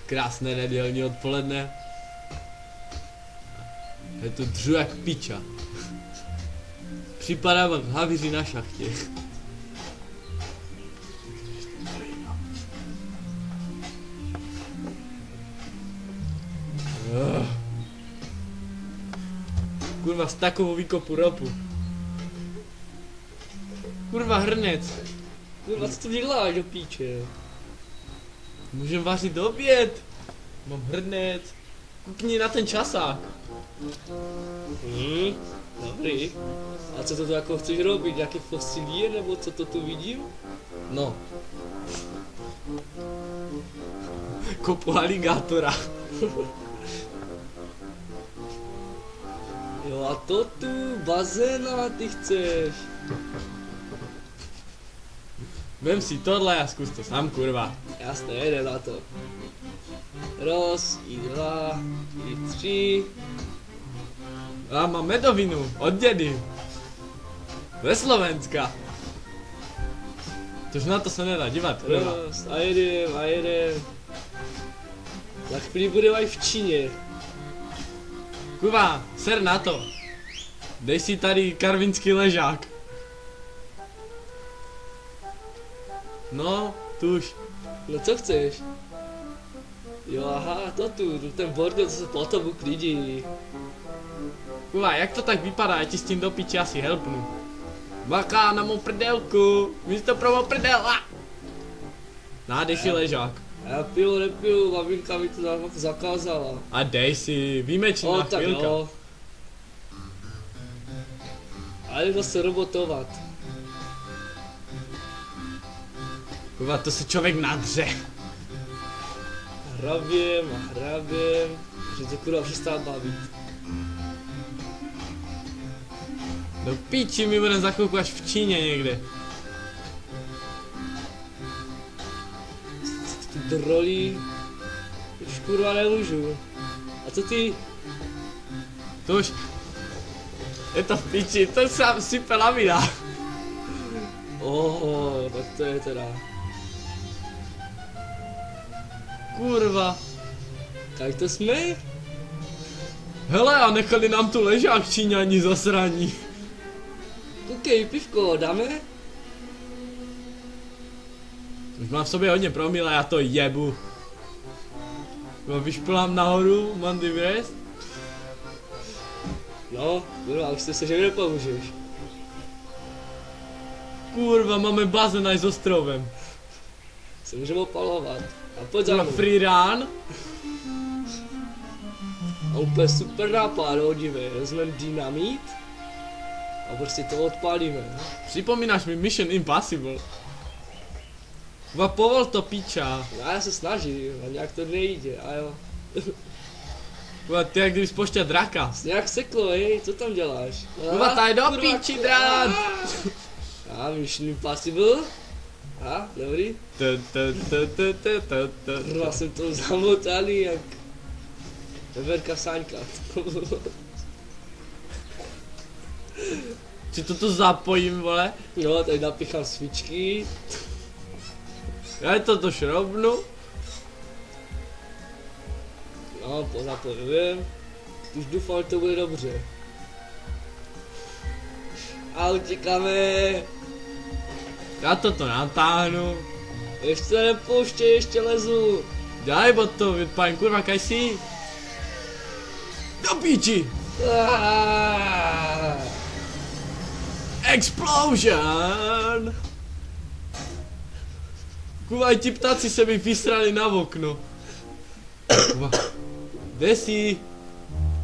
Krásné nedělní odpoledne. Je to dřu jak piča. Připadám jak havíři na šachtě. Kurva, z takovou výkopu ropu. Kurva, hrnec. Kurva, co to děláš do píče? Můžem vařit oběd. Mám hrnec. Koukni na ten časák. Dobrý. A co to tu jako chceš robit? Nějaký fosilie nebo co to tu vidím? No. Kopu aligátora. Jo a to tu, bazéna ty chceš. Vem si tohle a zkus to sám, kurva. Jasně, jde na to. Roz, i dva, i tři. A mám medovinu od dědy. Ze Slovenska. Tož na to se nedá dívat, kurva. Roz, a jedem. Za chvíli budeme i v Číně. Kurva, ser na to. Dej si tady karvinský ležák. No, tuž. No co chceš? Jo aha, to tu, ten bordel, co se potom uklidí. Kurva, jak to tak vypadá, já ti s tím do piči asi helpnu. Bacha na mou prdelku, místo pro mou prdela. Dej si ležák. Já piju, nepiju, maminka mi to zakázala. A dej si, výjimečná tak chvilka. jo. A jdu zase robotovat. Kurva, to se člověk nadře. Hraběm, že to kurva přestává bavit. Do píči, my budeme za chvilku až v Číně někde. Ty drolí, už kurva nemůžu. A co ty? To už... Je to v píči, to sám sype lavina. Tak to je teda. Kurva. Tak to jsme? Hele, a nechali nám tu ležák Číňani zasraní. Koukej, pivko, dáme? Už mám v sobě hodně promile, já to jebu. Vyšplám nahoru, mám divest. No, kurva, už jste se, že nepomůžeš. Kurva, máme bazén aj s ostrovem. Se můžeme opalovat. A pojď za Kurva, mnou. free run. A úplně super nápad, no, dívej, vezmeme dynamit a prostě to odpálíme. Připomínáš mi Mission Impossible. Kurva, povol to piča. No, já se snažím, a nějak to nejde, a jo. Kurva, ty jak kdybys poštěl draka. Nějak seklo, hej, co tam děláš? Kurva, tady do piči, drát. A Mission Impossible. A, dobrý. Kurva, jsem to zamotaný jak Everka Sáňka. Či to zapojím, vole? No, tady napichám svíčky. Já to šroubnu. No, zapojím. Už doufám, že to bude dobře. A utíkáme. Já to natáhnu. Ještě nepouštěj, ještě lezu. Daj bod to, vypáň, kurva, kaj si? Do píči! Explosion! Kurva, ti ptáci se mi vysrali na okno. Kurva. Kde jsi?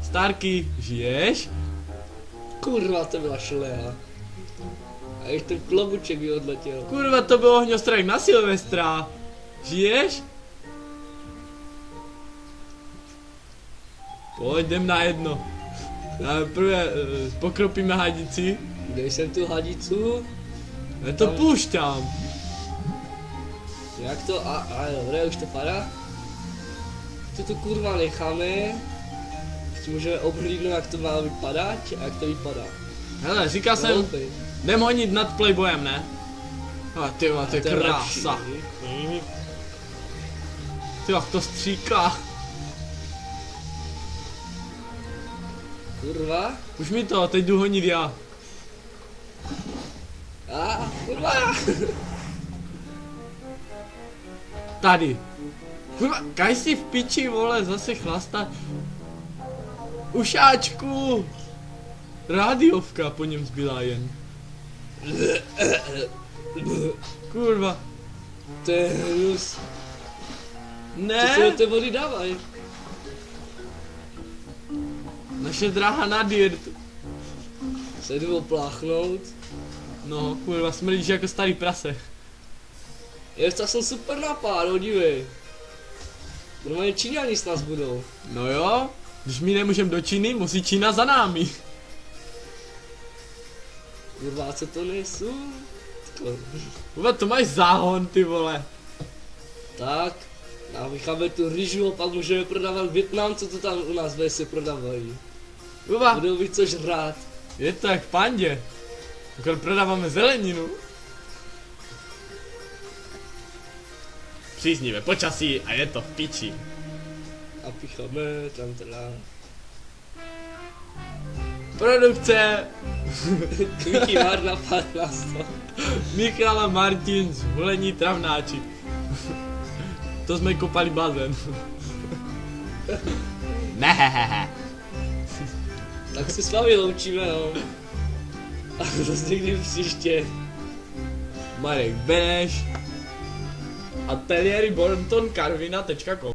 Starky, žiješ? Kurva, to byla šleha. A ještě ten klobuček mi odletěl. Kurva, to byl ohňostrajk na Silvestra. Žiješ? Pojď, jdem na jedno. Prvé pokropíme hadici. Dej jsem tu hadicu. Já to poušťám. Jak to? A dobré, už to padá. To kurva necháme. Ještě můžeme obhlídnout, jak to má vypadat a jak to vypadá. Hele, říkal jsem, jdem honit nad Playboyem, ne? A ty to je krása. Ty jak to stříká. Kurva. Už mi to, teď jdu honit já. Kurva. Tady. Kurva, kaj si v piči, vole, zase chlasta. Ušáčku. Rádiovka po něm zbylá jen. Kurva. To je hnus. Co Ne, se do té vody dávají? naše dráha na dirt. Se jdu opláchnout. No, kurva, smrdíš jako starý prase. Já jsem super napád, dívej. Normálně Číňani s nás budou. No jo, když my nemůžeme do Číny, musí Čína za námi. Kurva, co to nejsou? Kurva, to máš záhon, ty vole. Tak, namícháme tu rýžu a pak můžeme prodávat Vietnam, co to tam u nás ve se prodávají. Kurva, Budou mít co žrát. je to jak v pandě. Akorát prodáváme zeleninu. Příznivé počasí a je to v piči. A pícháme, tam teda. Produkce Kvíky Mar napad nás to. Michal a Martin z Hulení Travnáči. To jsme kopali bazén. Nehehehe. Tak se s vámi loučíme, no. A zase někdy příště. Marek Beneš. Ateliéry Bonton Karvina.com